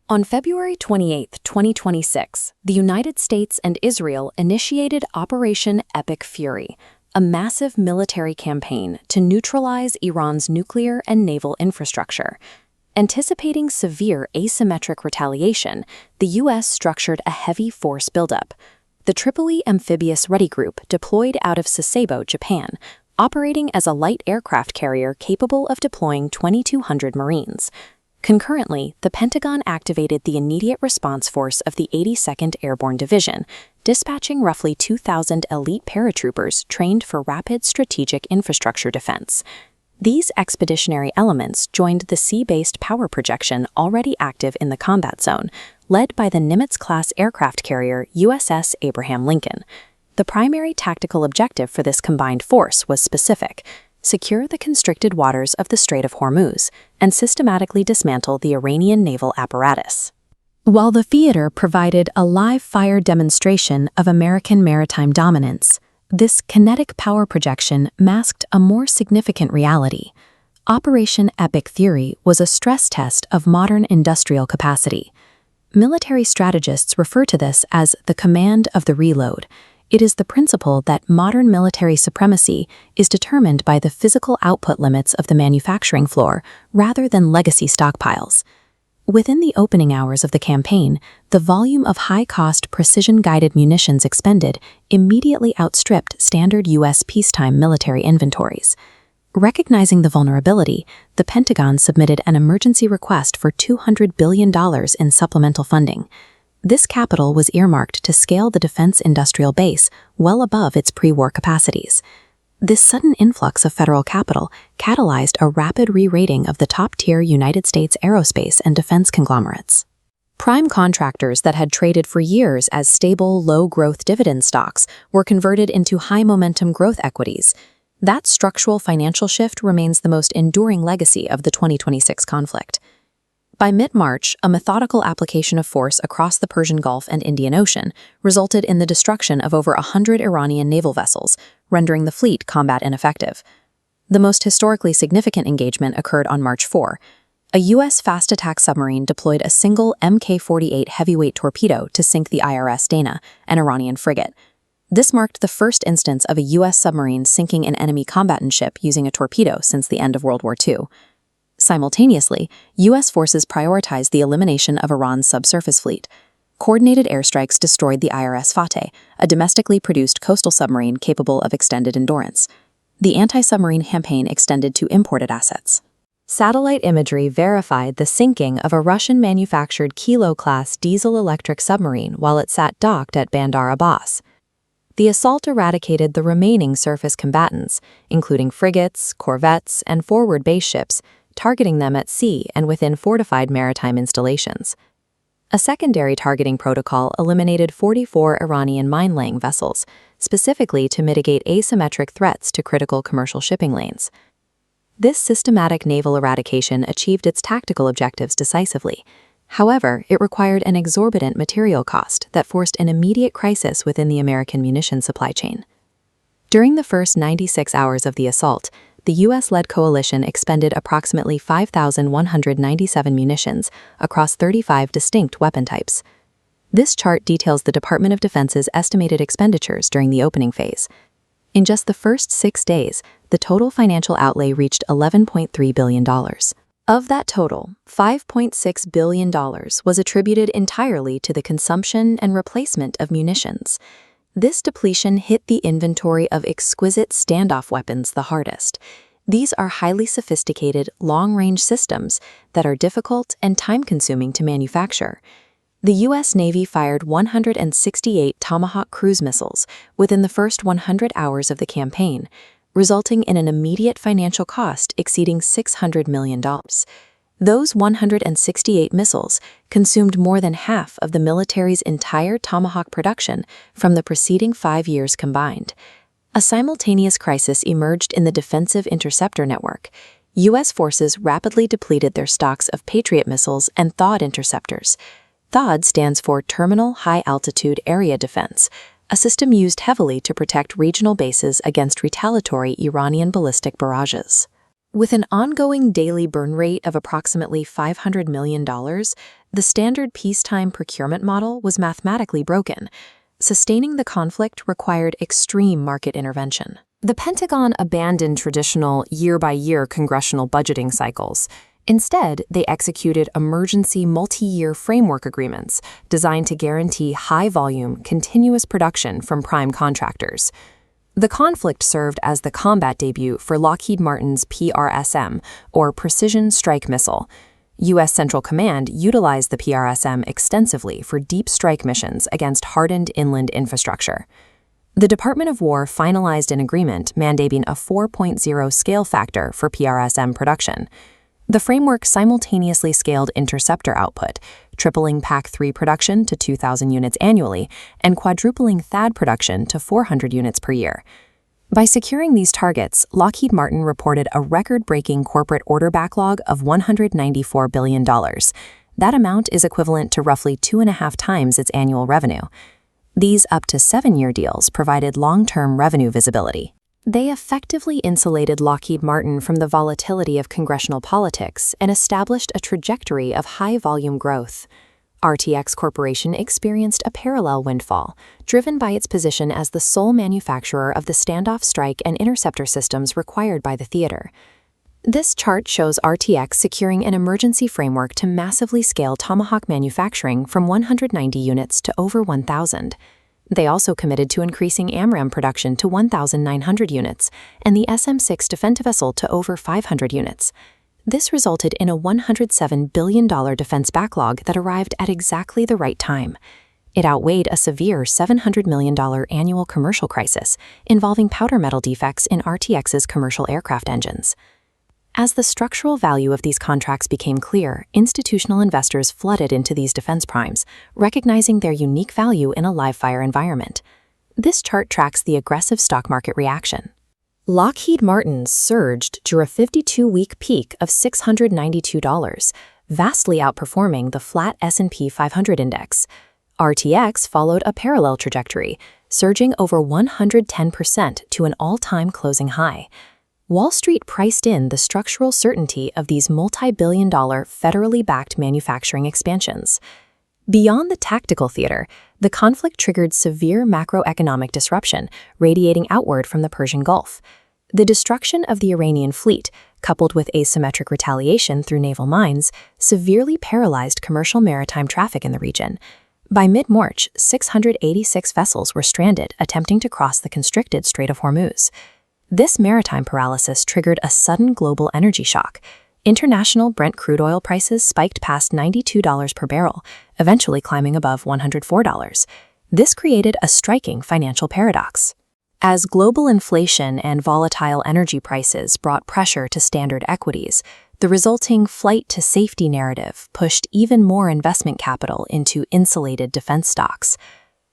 On February 28, 2026, the United States and Israel initiated Operation Epic Fury, a massive military campaign to neutralize Iran's nuclear and naval infrastructure. Anticipating severe asymmetric retaliation, the U.S. structured a heavy force buildup. The Tripoli Amphibious Ready Group deployed out of Sasebo, Japan, operating as a light aircraft carrier capable of deploying 2,200 Marines. Concurrently, the Pentagon activated the Immediate Response Force of the 82nd Airborne Division, dispatching roughly 2,000 elite paratroopers trained for rapid strategic infrastructure defense. These expeditionary elements joined the sea-based power projection already active in the combat zone, led by the Nimitz-class aircraft carrier USS Abraham Lincoln. The primary tactical objective for this combined force was specific: secure the constricted waters of the Strait of Hormuz, and systematically dismantle the Iranian naval apparatus. While the theater provided a live-fire demonstration of American maritime dominance, this kinetic power projection masked a more significant reality. Operation Epic Fury was a stress test of modern industrial capacity. Military strategists refer to this as the command of the reload. It is the principle that modern military supremacy is determined by the physical output limits of the manufacturing floor rather than legacy stockpiles. Within the opening hours of the campaign, the volume of high-cost precision-guided munitions expended immediately outstripped standard U.S. peacetime military inventories. Recognizing the vulnerability, the Pentagon submitted an emergency request for $200 billion in supplemental funding. This capital was earmarked to scale the defense industrial base well above its pre-war capacities. This sudden influx of federal capital catalyzed a rapid re-rating of the top-tier United States aerospace and defense conglomerates. Prime contractors that had traded for years as stable, low-growth dividend stocks were converted into high-momentum growth equities. That structural financial shift remains the most enduring legacy of the 2026 conflict. By mid-March, a methodical application of force across the Persian Gulf and Indian Ocean resulted in the destruction of over 100 Iranian naval vessels, rendering the fleet combat ineffective. The most historically significant engagement occurred on March 4. A U.S. fast attack submarine deployed a single Mk-48 heavyweight torpedo to sink the IRIS Dena, an Iranian frigate. This marked the first instance of a U.S. submarine sinking an enemy combatant ship using a torpedo since the end of World War II. Simultaneously, U.S. forces prioritized the elimination of Iran's subsurface fleet. Coordinated airstrikes destroyed the IRS Fateh, a domestically produced coastal submarine capable of extended endurance. The anti-submarine campaign extended to imported assets. Satellite imagery verified the sinking of a Russian-manufactured Kilo-class diesel-electric submarine while it sat docked at Bandar Abbas. The assault eradicated the remaining surface combatants, including frigates, corvettes, and forward base ships, targeting them at sea and within fortified maritime installations. A secondary targeting protocol eliminated 44 Iranian mine-laying vessels, specifically to mitigate asymmetric threats to critical commercial shipping lanes. This systematic naval eradication achieved its tactical objectives decisively. However, it required an exorbitant material cost that forced an immediate crisis within the American munitions supply chain. During the first 96 hours of the assault, the U.S.-led coalition expended approximately 5,197 munitions across 35 distinct weapon types. This chart details the Department of Defense's estimated expenditures during the opening phase. In just the first 6 days, the total financial outlay reached $11.3 billion. Of that total, $5.6 billion was attributed entirely to the consumption and replacement of munitions. This depletion hit the inventory of exquisite standoff weapons the hardest. These are highly sophisticated, long-range systems that are difficult and time-consuming to manufacture. The U.S. Navy fired 168 Tomahawk cruise missiles within the first 100 hours of the campaign, resulting in an immediate financial cost exceeding $600 million. Those 168 missiles consumed more than half of the military's entire Tomahawk production from the preceding 5 years combined. A simultaneous crisis emerged in the defensive interceptor network. U.S. forces rapidly depleted their stocks of Patriot missiles and THAAD interceptors. THAAD stands for Terminal High Altitude Area Defense, a system used heavily to protect regional bases against retaliatory Iranian ballistic barrages. With an ongoing daily burn rate of approximately $500 million, the standard peacetime procurement model was mathematically broken. Sustaining the conflict required extreme market intervention. The Pentagon abandoned traditional year-by-year congressional budgeting cycles. Instead, they executed emergency multi-year framework agreements designed to guarantee high-volume, continuous production from prime contractors. The conflict served as the combat debut for Lockheed Martin's PrSM, or Precision Strike Missile. U.S. Central Command utilized the PrSM extensively for deep strike missions against hardened inland infrastructure. The Department of War finalized an agreement mandating a 4.0 scale factor for PrSM production. The framework simultaneously scaled interceptor output, tripling PAC-3 production to 2,000 units annually and quadrupling THAAD production to 400 units per year. By securing these targets, Lockheed Martin reported a record-breaking corporate order backlog of $194 billion. That amount is equivalent to roughly 2.5 times its annual revenue. These up to 7-year deals provided long-term revenue visibility. They effectively insulated Lockheed Martin from the volatility of congressional politics and established a trajectory of high-volume growth. RTX Corporation experienced a parallel windfall, driven by its position as the sole manufacturer of the standoff strike and interceptor systems required by the theater. This chart shows RTX securing an emergency framework to massively scale Tomahawk manufacturing from 190 units to over 1,000. They also committed to increasing AMRAAM production to 1,900 units and the SM-6 defense vessel to over 500 units. This resulted in a $107 billion defense backlog that arrived at exactly the right time. It outweighed a severe $700 million annual commercial crisis involving powder metal defects in RTX's commercial aircraft engines. As the structural value of these contracts became clear, institutional investors flooded into these defense primes, recognizing their unique value in a live-fire environment. This chart tracks the aggressive stock market reaction. Lockheed Martin surged to a 52-week peak of $692, vastly outperforming the flat S&P 500 index. RTX followed a parallel trajectory, surging over 110% to an all-time closing high. Wall Street priced in the structural certainty of these multi-billion-dollar federally backed manufacturing expansions. Beyond the tactical theater, the conflict triggered severe macroeconomic disruption, radiating outward from the Persian Gulf. The destruction of the Iranian fleet, coupled with asymmetric retaliation through naval mines, severely paralyzed commercial maritime traffic in the region. By mid-March, 686 vessels were stranded attempting to cross the constricted Strait of Hormuz. This maritime paralysis triggered a sudden global energy shock. International Brent crude oil prices spiked past $92 per barrel, eventually climbing above $104. This created a striking financial paradox. As global inflation and volatile energy prices brought pressure to standard equities, the resulting flight to safety narrative pushed even more investment capital into insulated defense stocks.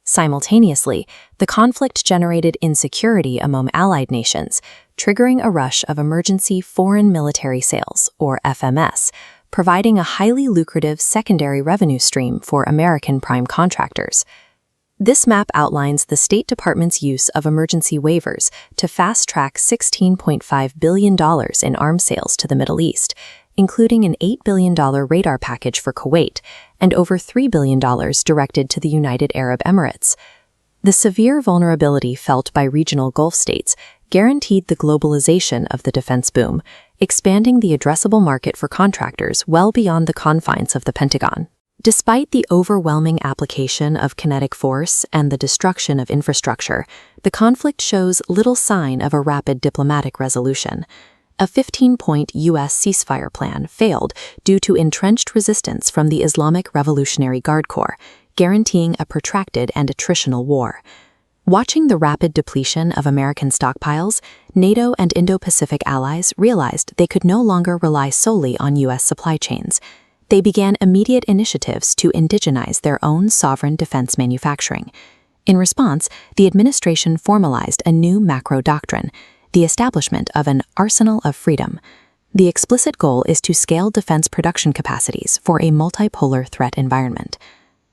Simultaneously, the conflict generated insecurity among allied nations, triggering a rush of emergency foreign military sales, or FMS, providing a highly lucrative secondary revenue stream for American prime contractors. This map outlines the State Department's use of emergency waivers to fast-track $16.5 billion in arms sales to the Middle East, including an $8 billion radar package for Kuwait and over $3 billion directed to the United Arab Emirates. The severe vulnerability felt by regional Gulf states guaranteed the globalization of the defense boom, expanding the addressable market for contractors well beyond the confines of the Pentagon. Despite the overwhelming application of kinetic force and the destruction of infrastructure, the conflict shows little sign of a rapid diplomatic resolution. A 15-point U.S. ceasefire plan failed due to entrenched resistance from the Islamic Revolutionary Guard Corps, guaranteeing a protracted and attritional war. Watching the rapid depletion of American stockpiles, NATO and Indo-Pacific allies realized they could no longer rely solely on U.S. supply chains. They began immediate initiatives to indigenize their own sovereign defense manufacturing. In response, the administration formalized a new macro doctrine, the establishment of an arsenal of freedom. The explicit goal is to scale defense production capacities for a multipolar threat environment.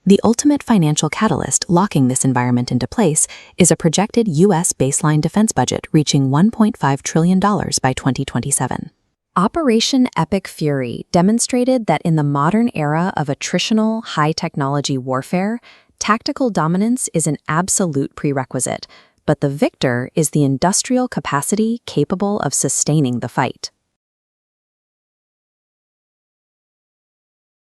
The ultimate financial catalyst locking this environment into place is a projected U.S. baseline defense budget reaching $1.5 trillion by 2027. Operation Epic Fury demonstrated that in the modern era of attritional, high-technology warfare, tactical dominance is an absolute prerequisite, but the victor is the industrial capacity capable of sustaining the fight.